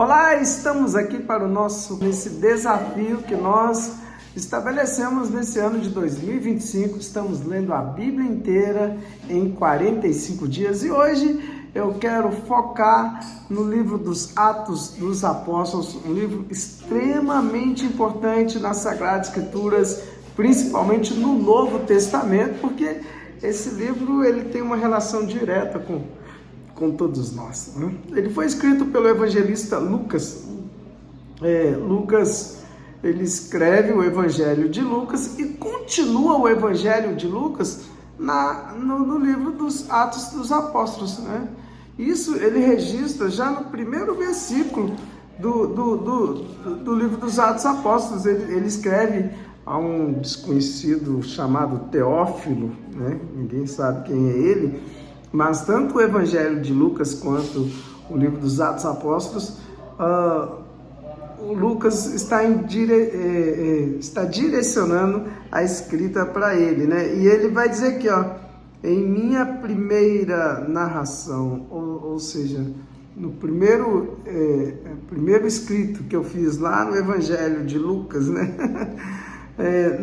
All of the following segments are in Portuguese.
Olá, estamos aqui para esse desafio que nós estabelecemos nesse ano de 2025. Estamos lendo a Bíblia inteira em 45 dias e hoje eu quero focar no livro dos Atos dos Apóstolos, um livro extremamente importante nas Sagradas Escrituras, principalmente no Novo Testamento, porque esse livro ele tem uma relação direta com todos nós, né? Ele foi escrito pelo evangelista Lucas. Lucas, ele escreve o Evangelho de Lucas e continua o Evangelho de Lucas no livro dos Atos dos Apóstolos, né? Isso ele registra já no primeiro versículo do livro dos Atos dos Apóstolos. Ele escreve a um desconhecido chamado Teófilo, né? Ninguém sabe quem é ele. Mas tanto o Evangelho de Lucas quanto o livro dos Atos Apóstolos, o Lucas está direcionando a escrita para ele, né? E ele vai dizer aqui, em minha primeira narração, ou seja, no primeiro escrito que eu fiz lá no Evangelho de Lucas, né?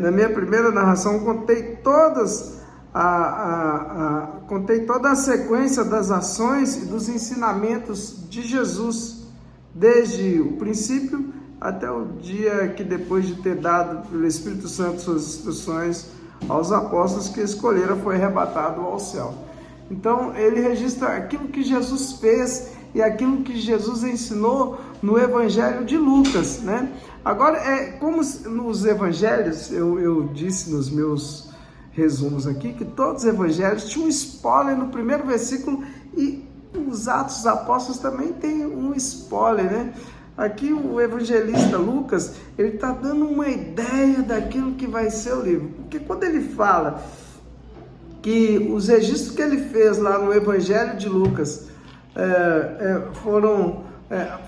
Na minha primeira narração, contei toda a sequência das ações e dos ensinamentos de Jesus, desde o princípio até o dia que, depois de ter dado pelo Espírito Santo suas instruções aos apóstolos que escolheram, foi arrebatado ao céu. Então ele registra aquilo que Jesus fez e aquilo que Jesus ensinou no Evangelho de Lucas, né? Agora, como nos evangelhos, eu disse nos meus resumos aqui, que todos os evangelhos tinham um spoiler no primeiro versículo e os Atos dos Apóstolos também tem um spoiler, né? Aqui o evangelista Lucas, ele está dando uma ideia daquilo que vai ser o livro, porque quando ele fala que os registros que ele fez lá no Evangelho de Lucas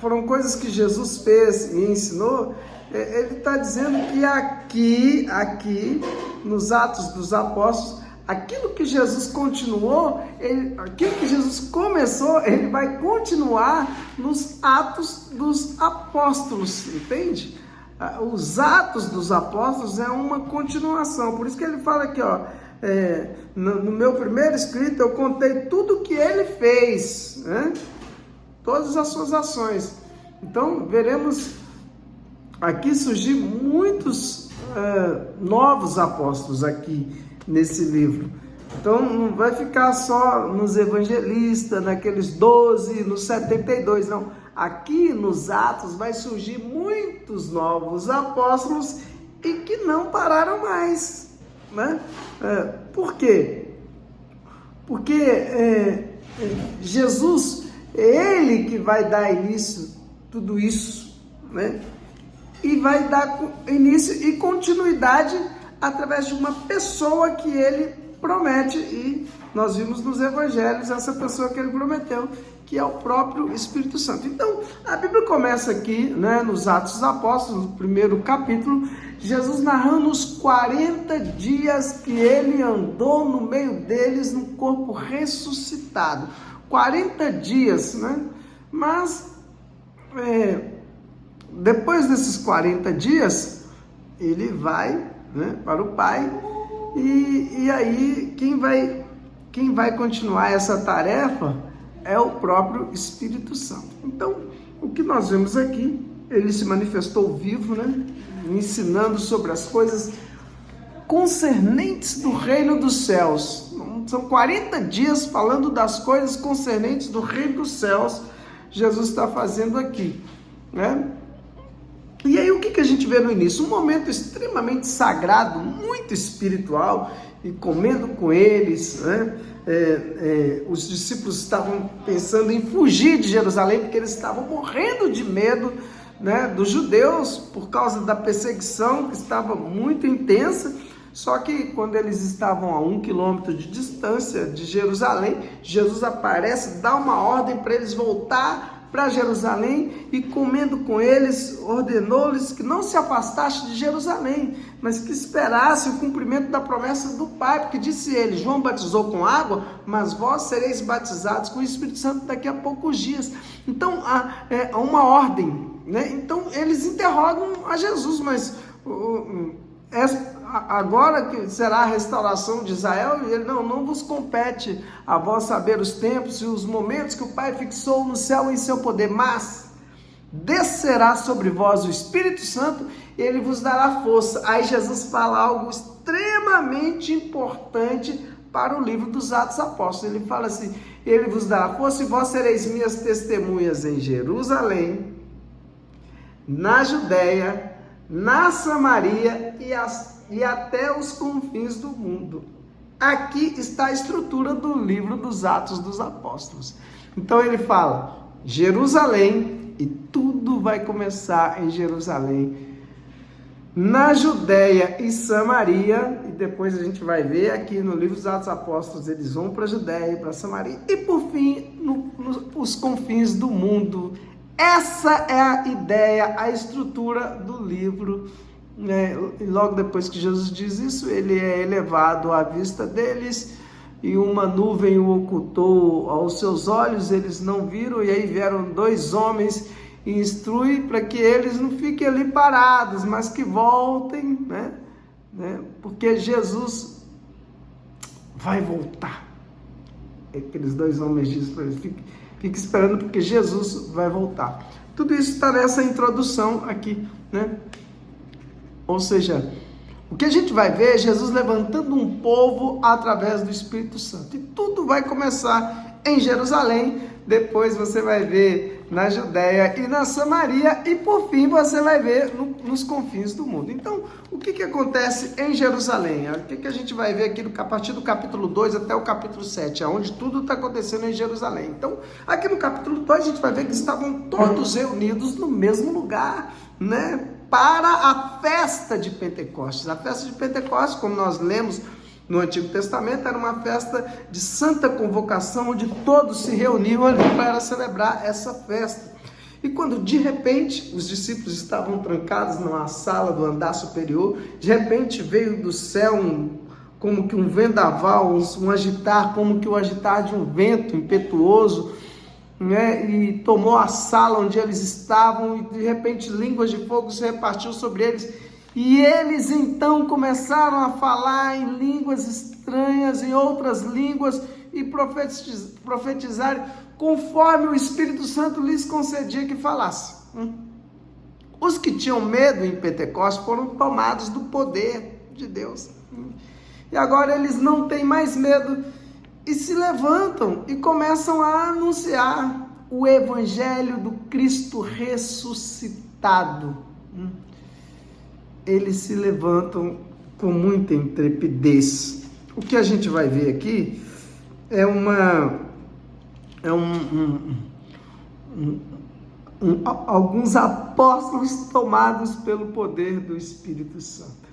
foram coisas que Jesus fez e ensinou, ele está dizendo que aqui nos Atos dos Apóstolos, aquilo que Jesus continuou, aquilo que Jesus começou, ele vai continuar nos Atos dos Apóstolos, entende? Os Atos dos Apóstolos é uma continuação, por isso que ele fala aqui, no meu primeiro escrito eu contei tudo que ele fez, né? Todas as suas ações. Então veremos aqui surgir muitos novos apóstolos aqui nesse livro. Então não vai ficar só nos evangelistas, naqueles 12, nos 72, não. Aqui nos Atos vai surgir muitos novos apóstolos e que não pararam mais, né? Por quê? Porque Jesus, ele que vai dar início a tudo isso, né? E vai dar início e continuidade através de uma pessoa que ele promete, e nós vimos nos evangelhos essa pessoa que ele prometeu, que é o próprio Espírito Santo. Então, a Bíblia começa aqui, né, nos Atos dos Apóstolos, no primeiro capítulo, Jesus narrando os 40 dias que ele andou no meio deles no corpo ressuscitado. 40 dias, né? Mas, depois desses 40 dias, ele vai, né, para o Pai, e aí quem vai continuar essa tarefa é o próprio Espírito Santo. Então, o que nós vemos aqui, ele se manifestou vivo, né, ensinando sobre as coisas concernentes do reino dos céus. São 40 dias falando das coisas concernentes do reino dos céus, Jesus está fazendo aqui, né? E aí o que a gente vê no início? Um momento extremamente sagrado, muito espiritual, e comendo com eles, né? Os discípulos estavam pensando em fugir de Jerusalém, porque eles estavam morrendo de medo, né, dos judeus, por causa da perseguição que estava muito intensa. Só que quando eles estavam a 1 quilômetro de distância de Jerusalém, Jesus aparece, dá uma ordem para eles voltar para Jerusalém e, comendo com eles, ordenou-lhes que não se afastasse de Jerusalém, mas que esperasse o cumprimento da promessa do Pai, porque disse ele: João batizou com água, mas vós sereis batizados com o Espírito Santo daqui a poucos dias. Então, há uma ordem, né? Então, eles interrogam a Jesus, mas agora que será a restauração de Israel, ele não vos compete a vós saber os tempos e os momentos que o Pai fixou no céu em seu poder, mas descerá sobre vós o Espírito Santo e ele vos dará força. Aí Jesus fala algo extremamente importante para o livro dos Atos Apóstolos. Ele fala assim: ele vos dará força e vós sereis minhas testemunhas em Jerusalém, na Judéia, na Samaria e até os confins do mundo. Aqui está a estrutura do livro dos Atos dos Apóstolos. Então ele fala Jerusalém, e tudo vai começar em Jerusalém, na Judéia e Samaria, e depois a gente vai ver aqui no livro dos Atos Apóstolos, eles vão para a Judéia e para Samaria, e por fim, nos confins do mundo. Essa é a ideia, a estrutura do livro, né? E logo depois que Jesus diz isso, ele é elevado à vista deles, e uma nuvem o ocultou aos seus olhos, eles não viram, e aí vieram 2 homens e instrui para que eles não fiquem ali parados, mas que voltem, né? Porque Jesus vai voltar. Aqueles 2 homens dizem para eles: fique esperando, porque Jesus vai voltar. Tudo isso está nessa introdução aqui, né? Ou seja, o que a gente vai ver é Jesus levantando um povo através do Espírito Santo. E tudo vai começar em Jerusalém, depois você vai ver na Judéia e na Samaria, e por fim você vai ver nos confins do mundo. Então, o que acontece em Jerusalém? O que a gente vai ver aqui a partir do capítulo 2 até o capítulo 7, onde tudo está acontecendo em Jerusalém. Então, aqui no capítulo 2 a gente vai ver que estavam todos reunidos no mesmo lugar, né? Para a festa de Pentecostes. A festa de Pentecostes, como nós lemos no Antigo Testamento, era uma festa de santa convocação, onde todos se reuniam ali para celebrar essa festa. E quando de repente os discípulos estavam trancados numa sala do andar superior, de repente veio do céu como que um vendaval, um agitar, como que o agitar de um vento impetuoso, né? E tomou a sala onde eles estavam, e de repente línguas de fogo se repartiu sobre eles. E eles então começaram a falar em línguas estranhas, em outras línguas, e profetizarem conforme o Espírito Santo lhes concedia que falasse. Os que tinham medo em Pentecostes foram tomados do poder de Deus. E agora eles não têm mais medo e se levantam e começam a anunciar o Evangelho do Cristo ressuscitado. Eles se levantam com muita intrepidez. O que a gente vai ver aqui é alguns apóstolos tomados pelo poder do Espírito Santo.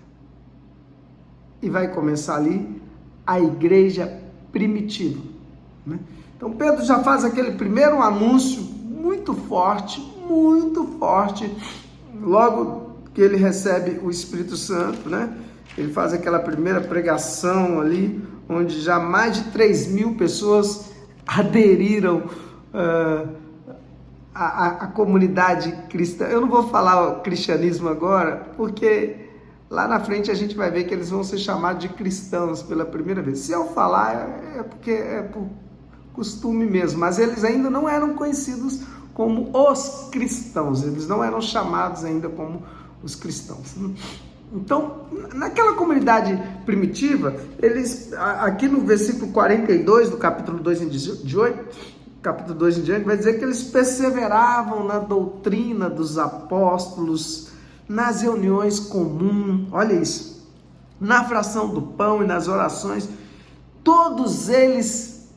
E vai começar ali a igreja primitiva, né? Então Pedro já faz aquele primeiro anúncio muito forte, logo que ele recebe o Espírito Santo, né? Ele faz aquela primeira pregação ali, onde já mais de 3.000 pessoas aderiram à comunidade cristã. Eu não vou falar o cristianismo agora, porque lá na frente a gente vai ver que eles vão ser chamados de cristãos pela primeira vez. Se eu falar, é porque é por costume mesmo, mas eles ainda não eram conhecidos como os cristãos, eles não eram chamados ainda como os cristãos. Então, naquela comunidade primitiva, eles, aqui no versículo 42 do capítulo 2 em diante, vai dizer que eles perseveravam na doutrina dos apóstolos, nas reuniões comuns, olha isso, na fração do pão e nas orações. Todos eles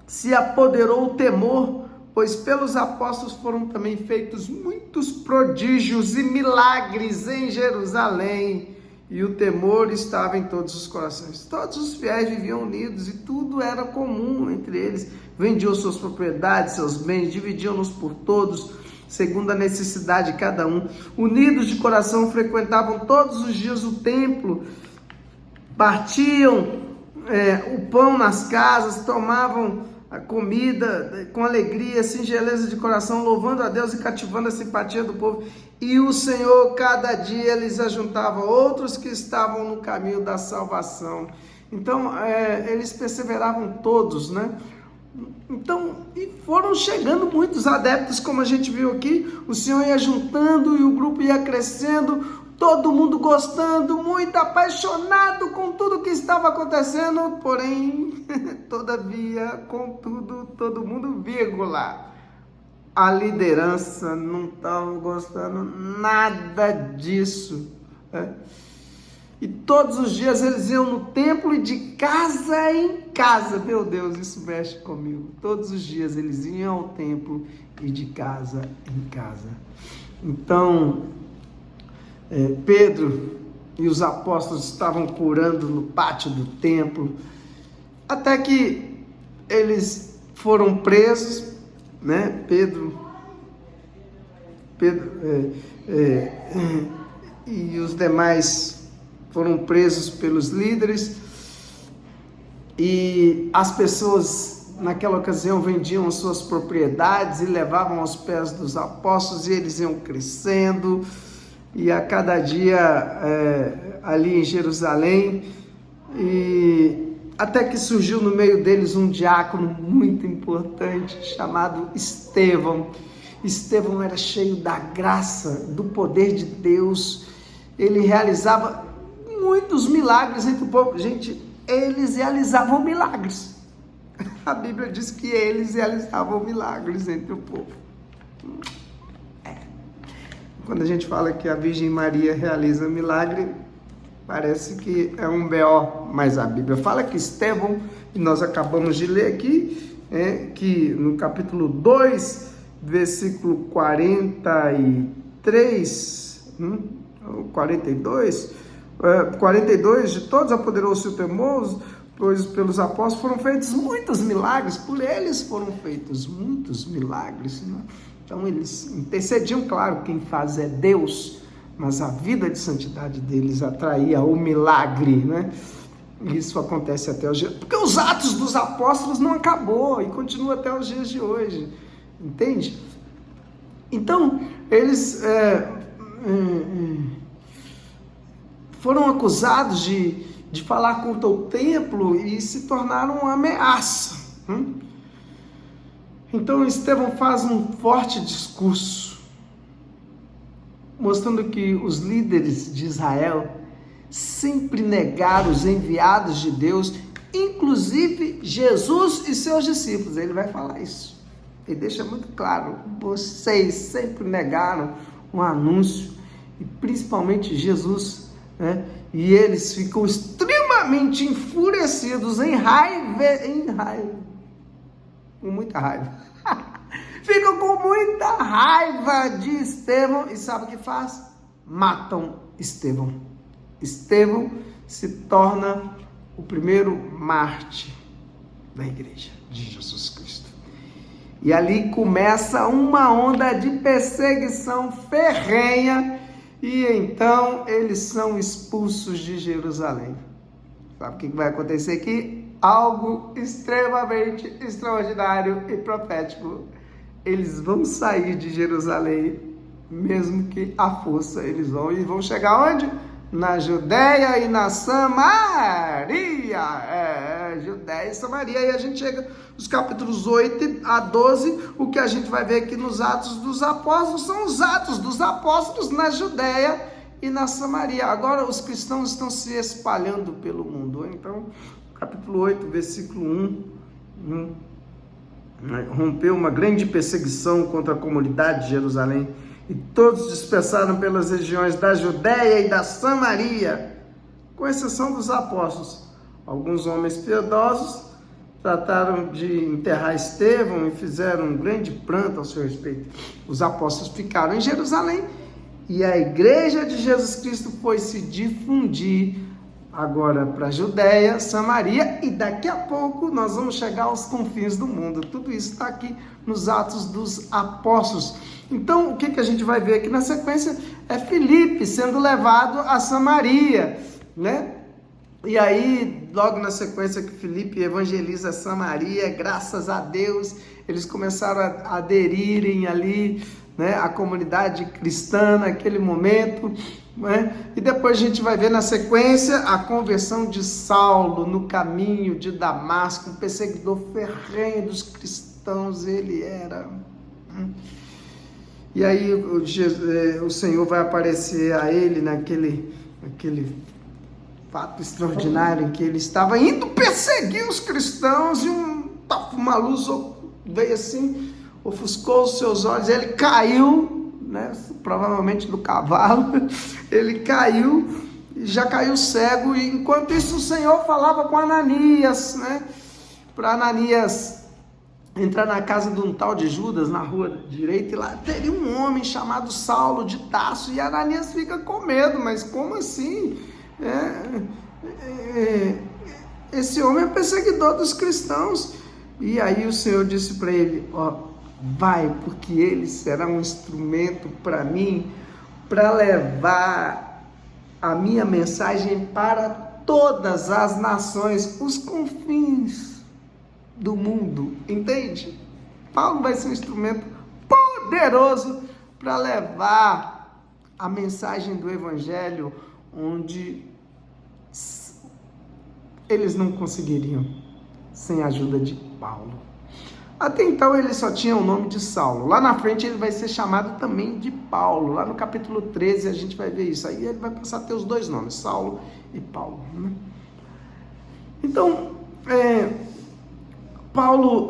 se apoderou o temor, pois pelos apóstolos foram também feitos muitos prodígios e milagres em Jerusalém. e o temor estava em todos os corações. Todos os fiéis viviam unidos e tudo era comum entre eles. Vendiam suas propriedades, seus bens, dividiam-nos por todos, segundo a necessidade de cada um. Unidos de coração, frequentavam todos os dias o templo, partiam o pão nas casas, tomavam a comida com alegria, singeleza de coração, louvando a Deus e cativando a simpatia do povo. E o Senhor, cada dia, lhes ajuntava outros que estavam no caminho da salvação. Então, eles perseveravam todos, né? Então, e foram chegando muitos adeptos, como a gente viu aqui. O Senhor ia juntando e o grupo ia crescendo, todo mundo gostando, muito apaixonado com tudo que estava acontecendo, porém, todavia, contudo, todo mundo, vírgula, a liderança não estava gostando nada disso, né? E todos os dias eles iam no templo e de casa em casa, meu Deus, isso mexe comigo. Todos os dias eles iam ao templo e de casa em casa. Então, Pedro e os apóstolos estavam curando no pátio do templo, até que eles foram presos, né? Pedro e os demais foram presos pelos líderes, e as pessoas naquela ocasião vendiam suas propriedades e levavam aos pés dos apóstolos, e eles iam crescendo, e a cada dia ali em Jerusalém, e até que surgiu no meio deles um diácono muito importante chamado Estevão. Estevão era cheio da graça, do poder de Deus, ele realizava muitos milagres entre o povo. Gente, eles realizavam milagres. A Bíblia diz que eles realizavam milagres entre o povo. Quando a gente fala que a Virgem Maria realiza milagre, parece que é um B.O., mas a Bíblia fala que Estevão, e nós acabamos de ler aqui, que no capítulo 2, versículo 43, 42, de todos apoderou-se o temor, pois pelos apóstolos foram feitos muitos milagres, por eles foram feitos muitos milagres, né? Então eles intercediam, claro, quem faz é Deus, mas a vida de santidade deles atraía o milagre, né? Isso acontece até os dias, porque os atos dos apóstolos não acabou e continua até os dias de hoje, entende? Então, eles foram acusados de falar contra o templo e se tornaram uma ameaça. Então Estevão faz um forte discurso, mostrando que os líderes de Israel sempre negaram os enviados de Deus, inclusive Jesus e seus discípulos. Ele vai falar isso. Ele deixa muito claro: vocês sempre negaram um anúncio, e principalmente Jesus, né? E eles ficam extremamente enfurecidos, com muita raiva. Ficam com muita raiva de Estevão, e sabe o que faz? Matam Estevão. Estevão se torna o primeiro mártir da igreja de Jesus Cristo. E ali começa uma onda de perseguição ferrenha, e então eles são expulsos de Jerusalém. Sabe o que vai acontecer aqui? Algo extremamente extraordinário e profético. Eles vão sair de Jerusalém, mesmo que à força eles vão. E vão chegar onde? Na Judéia e na Samaria. Judéia e Samaria. E a gente chega nos capítulos 8 a 12. O que a gente vai ver aqui nos Atos dos Apóstolos são os Atos dos Apóstolos na Judéia e na Samaria. Agora os cristãos estão se espalhando pelo mundo. Então, capítulo 8, versículo 1. Rompeu uma grande perseguição contra a comunidade de Jerusalém, e todos dispersaram pelas regiões da Judéia e da Samaria, com exceção dos apóstolos. Alguns homens piedosos trataram de enterrar Estevão e fizeram um grande pranto ao seu respeito. Os apóstolos ficaram em Jerusalém e a igreja de Jesus Cristo foi se difundir agora para a Judéia, Samaria, e daqui a pouco nós vamos chegar aos confins do mundo. Tudo isso está aqui nos Atos dos Apóstolos. Então, o que a gente vai ver aqui na sequência é Filipe sendo levado a Samaria, né? E aí, logo na sequência que Filipe evangeliza Samaria, graças a Deus, eles começaram a aderirem ali, né, a comunidade cristã naquele momento, né? E depois a gente vai ver na sequência a conversão de Saulo no caminho de Damasco, um perseguidor ferrenho dos cristãos ele era. E aí o Senhor vai aparecer a ele naquele fato extraordinário em que ele estava indo perseguir os cristãos e uma luz veio assim, ofuscou os seus olhos, ele caiu, né, provavelmente do cavalo, ele caiu, já caiu cego, e enquanto isso o Senhor falava com Ananias, né, para Ananias entrar na casa de um tal de Judas, na rua direita, e lá teria um homem chamado Saulo de Tarso, e Ananias fica com medo, mas como assim? Esse homem é perseguidor dos cristãos. E aí o Senhor disse para ele, vai, porque ele será um instrumento para mim, para levar a minha mensagem para todas as nações, os confins do mundo, entende? Paulo vai ser um instrumento poderoso para levar a mensagem do Evangelho onde eles não conseguiriam sem a ajuda de Paulo. Até então ele só tinha o nome de Saulo. Lá na frente ele vai ser chamado também de Paulo. Lá no capítulo 13 a gente vai ver isso. Aí ele vai passar a ter os dois nomes, Saulo e Paulo, né? Então, Paulo,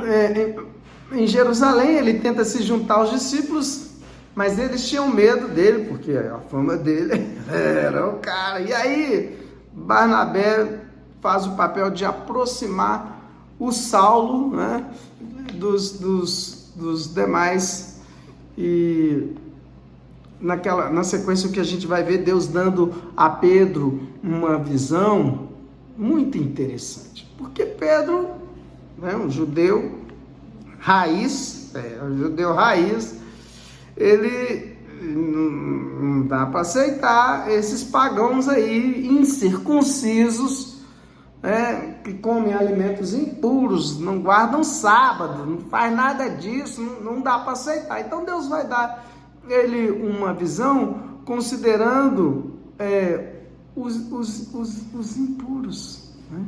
em Jerusalém, ele tenta se juntar aos discípulos, mas eles tinham medo dele, porque a fama dele era o cara. E aí, Barnabé faz o papel de aproximar o Saulo, né, dos demais. E na sequência o que a gente vai ver, Deus dando a Pedro uma visão muito interessante. Porque Pedro, né, um judeu raiz, ele não dá para aceitar esses pagãos aí incircuncisos, né, que comem alimentos impuros, não guardam sábado, não faz nada disso, não dá para aceitar. Então Deus vai dar ele uma visão considerando os impuros, né?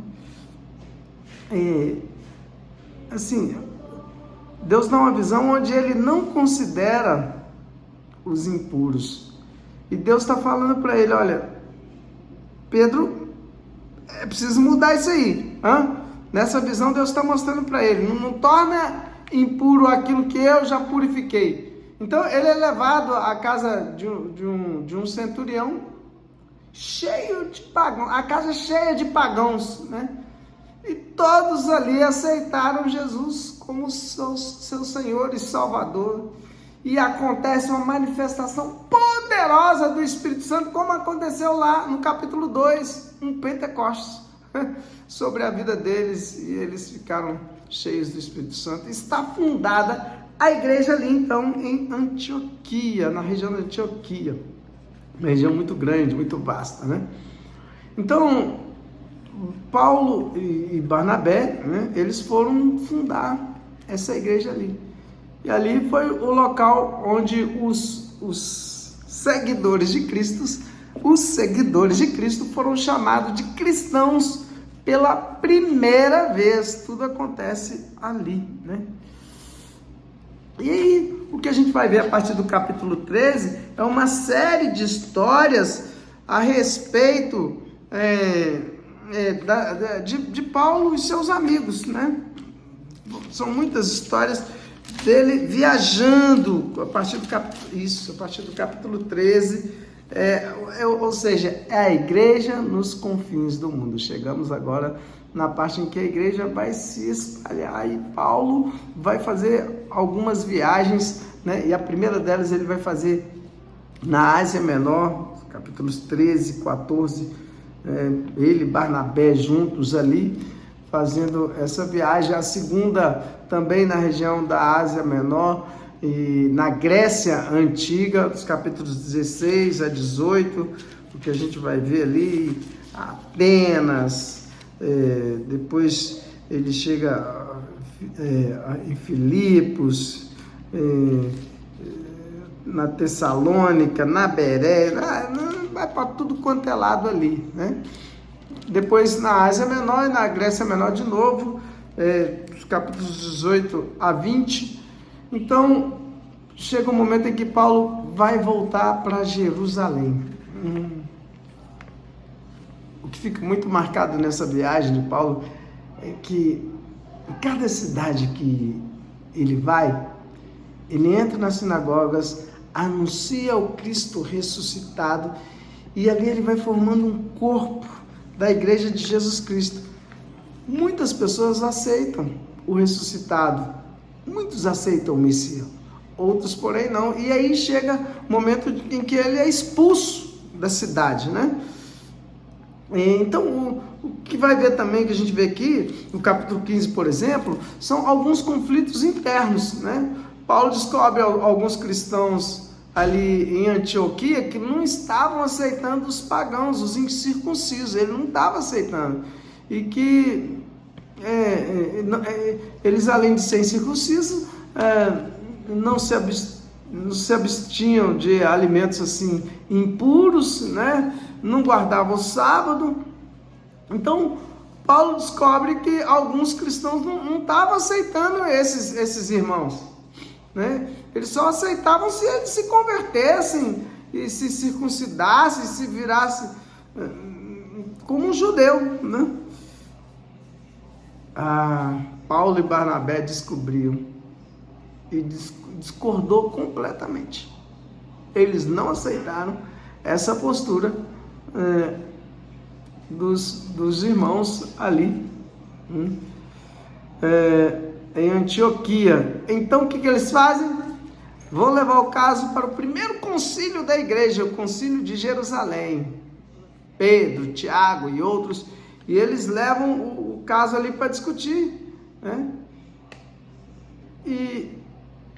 Assim, Deus dá uma visão onde ele não considera os impuros. E Deus está falando para ele, olha, Pedro, é preciso mudar isso aí. Nessa visão Deus está mostrando para ele, não torna impuro aquilo que eu já purifiquei. Então ele é levado à casa de um centurião cheio de pagãos, a casa cheia de pagãos, né? E todos ali aceitaram Jesus como seu Senhor e Salvador. E acontece uma manifestação poderosa do Espírito Santo, como aconteceu lá no capítulo 2, um Pentecostes, sobre a vida deles, e eles ficaram cheios do Espírito Santo. Está fundada a igreja ali, então, em Antioquia, na região de Antioquia, uma região muito grande, muito vasta, né? Então, Paulo e Barnabé, né, eles foram fundar essa igreja ali. E ali foi o local onde os seguidores de Cristo foram chamados de cristãos pela primeira vez. Tudo acontece ali, né? E aí, o que a gente vai ver a partir do capítulo 13 é uma série de histórias a respeito de Paulo e seus amigos, né? São muitas histórias dele viajando a partir do capítulo 13, ou seja, é a igreja nos confins do mundo. Chegamos agora na parte em que a igreja vai se espalhar e Paulo vai fazer algumas viagens, né? E a primeira delas ele vai fazer na Ásia Menor, capítulos 13, 14, ele e Barnabé juntos ali, fazendo essa viagem. A segunda também na região da Ásia Menor, e na Grécia Antiga, dos capítulos 16 a 18, o que a gente vai ver ali, Atenas, depois ele chega em Filipos, na Tessalônica, na Beré, vai para tudo quanto é lado ali, né? Depois na Ásia Menor e na Grécia Menor de novo, dos capítulos 18 a 20. Então, chega um momento em que Paulo vai voltar para Jerusalém. O que fica muito marcado nessa viagem de Paulo é que em cada cidade que ele vai, ele entra nas sinagogas, anuncia o Cristo ressuscitado, e ali ele vai formando um corpo da igreja de Jesus Cristo. Muitas pessoas aceitam o ressuscitado, muitos aceitam o Messias, outros porém não. E aí chega o momento em que ele é expulso da cidade, né? Então, o que vai ver também, que a gente vê aqui, no capítulo 15, por exemplo, são alguns conflitos internos, né? Paulo descobre alguns cristãos ali em Antioquia que não estavam aceitando os pagãos, os incircuncisos, ele não estava aceitando. E que eles, além de serem incircuncisos, não se abstinham de alimentos assim impuros, né? Não guardavam o sábado. Então, Paulo descobre que alguns cristãos não estavam aceitando esses irmãos, né? Eles só aceitavam se eles se convertessem e se circuncidassem, se virassem como um judeu, né? Paulo e Barnabé descobriam e discordou completamente. Eles não aceitaram essa postura dos irmãos ali em Antioquia. Então o que eles fazem? Vão levar o caso para o primeiro concílio da igreja, o concílio de Jerusalém. Pedro, Tiago e outros, e eles levam o caso ali para discutir, né? E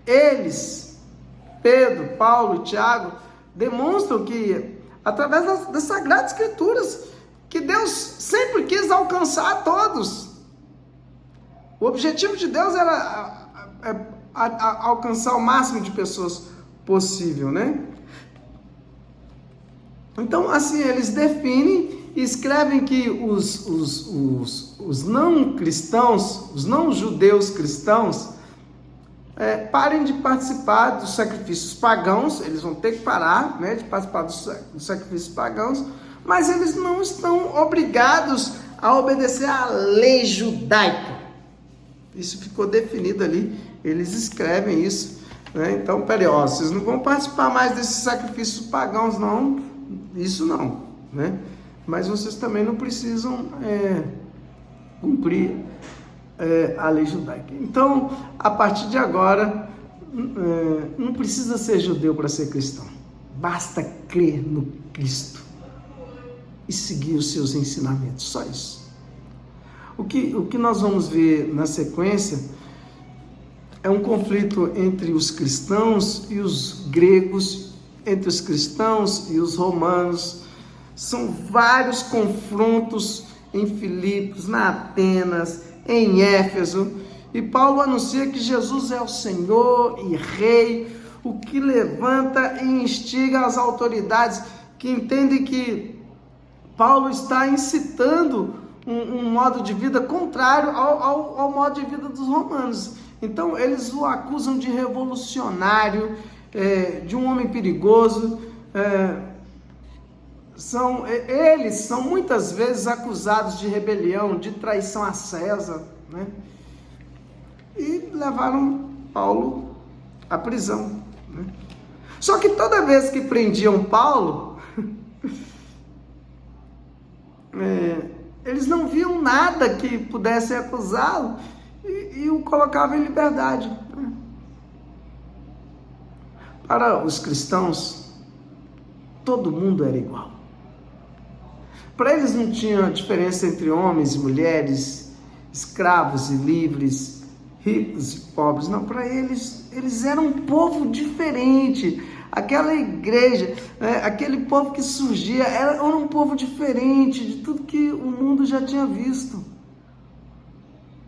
eles, Pedro, Paulo, Tiago, demonstram que, através das Sagradas Escrituras, que Deus sempre quis alcançar todos. O objetivo de Deus era alcançar o máximo de pessoas possível, né? Então, assim, eles definem e escrevem que os não cristãos, os não judeus cristãos, parem de participar dos sacrifícios pagãos. Eles vão ter que parar, né, de participar dos sacrifícios pagãos, mas eles não estão obrigados a obedecer à lei judaica. Isso ficou definido ali, eles escrevem isso, né? Então, peraí, vocês não vão participar mais desses sacrifícios pagãos, não, isso não, né? Mas vocês também não precisam cumprir a lei judaica. Então, a partir de agora, não precisa ser judeu para ser cristão. Basta crer no Cristo e seguir os seus ensinamentos. Só isso. O que nós vamos ver na sequência é um conflito entre os cristãos e os gregos, entre os cristãos e os romanos. São vários confrontos em Filipos, na Atenas, em Éfeso, e Paulo anuncia que Jesus é o Senhor e Rei, o que levanta e instiga as autoridades que entendem que Paulo está incitando um modo de vida contrário ao modo de vida dos romanos. Então eles o acusam de revolucionário, de um homem perigoso. Eles são muitas vezes acusados de rebelião, de traição a César, né? E levaram Paulo à prisão, né? Só que toda vez que prendiam Paulo, eles não viam nada que pudesse acusá-lo e o colocavam em liberdade, né? Para os cristãos, todo mundo era igual. Para eles não tinha diferença entre homens e mulheres, escravos e livres, ricos e pobres. Não, para eles eram um povo diferente. Aquela igreja, aquele povo que surgia, era um povo diferente de tudo que o mundo já tinha visto.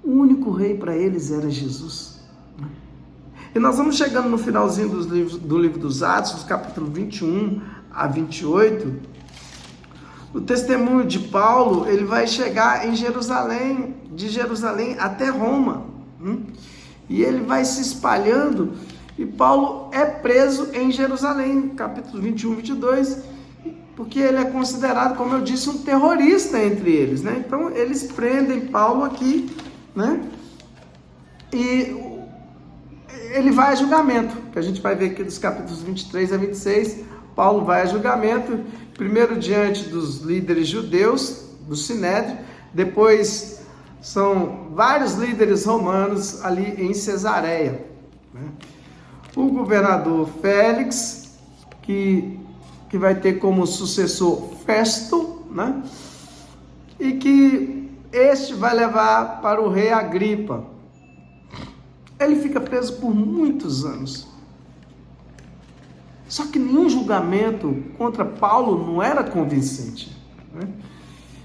O único rei para eles era Jesus. E nós vamos chegando no finalzinho do livro dos Atos, do capítulo 21 a 28, o testemunho de Paulo, ele vai chegar em Jerusalém, de Jerusalém até Roma, e ele vai se espalhando, e Paulo é preso em Jerusalém, capítulo 21, 22, porque ele é considerado, como eu disse, um terrorista entre eles, né? Então eles prendem Paulo aqui, né? E ele vai a julgamento, que a gente vai ver aqui dos capítulos 23 a 26, Paulo vai a julgamento, primeiro diante dos líderes judeus, do Sinédrio, depois são vários líderes romanos ali em Cesareia, né? O governador Félix, que vai ter como sucessor Festo, né? E que este vai levar para o rei Agripa. Ele fica preso por muitos anos. Só que nenhum julgamento contra Paulo não era convincente, né?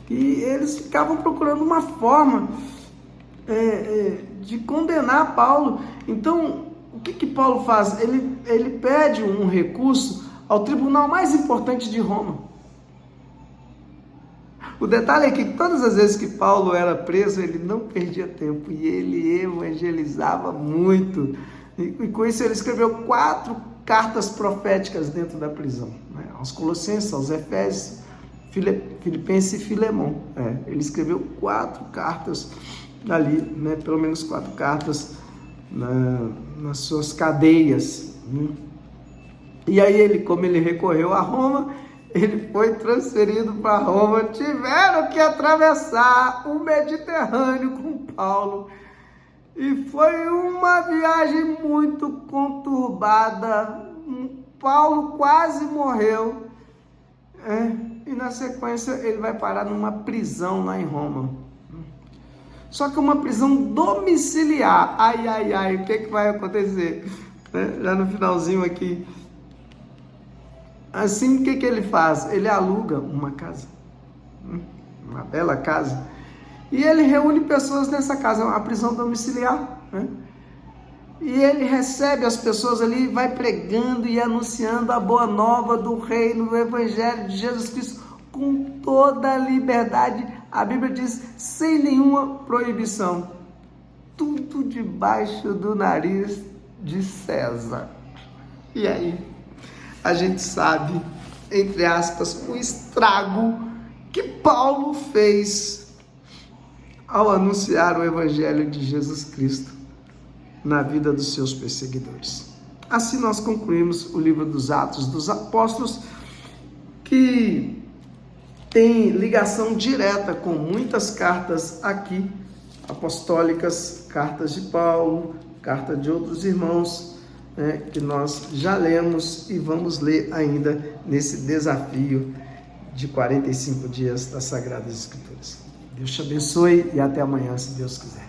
E eles ficavam procurando uma forma de condenar Paulo. Então, o que Paulo faz? Ele pede um recurso ao tribunal mais importante de Roma. O detalhe é que todas as vezes que Paulo era preso, ele não perdia tempo e ele evangelizava muito. E com isso ele escreveu 4 cartas proféticas dentro da prisão, né? Aos Colossenses, aos Efésios, Filipenses e Filemon. Ele escreveu 4 cartas ali, né? Pelo menos 4 cartas nas suas cadeias, né? E aí como ele recorreu a Roma, ele foi transferido para Roma. Tiveram que atravessar o Mediterrâneo com Paulo. E foi uma viagem muito conturbada. Paulo quase morreu. E na sequência ele vai parar numa prisão lá em Roma. Só que uma prisão domiciliar. Ai, o que vai acontecer? Já no finalzinho aqui. Assim, o que ele faz? Ele aluga uma casa, uma bela casa, e ele reúne pessoas nessa casa, uma prisão domiciliar, né? E ele recebe as pessoas ali, vai pregando e anunciando a boa nova do reino, do evangelho de Jesus Cristo, com toda a liberdade. A Bíblia diz, sem nenhuma proibição, tudo debaixo do nariz de César. E aí? A gente sabe, entre aspas, o estrago que Paulo fez ao anunciar o Evangelho de Jesus Cristo na vida dos seus perseguidores. Assim nós concluímos o livro dos Atos dos Apóstolos, que tem ligação direta com muitas cartas aqui, apostólicas, cartas de Paulo, carta de outros irmãos, que nós já lemos e vamos ler ainda nesse desafio de 45 dias das Sagradas Escrituras. Deus te abençoe e até amanhã, se Deus quiser.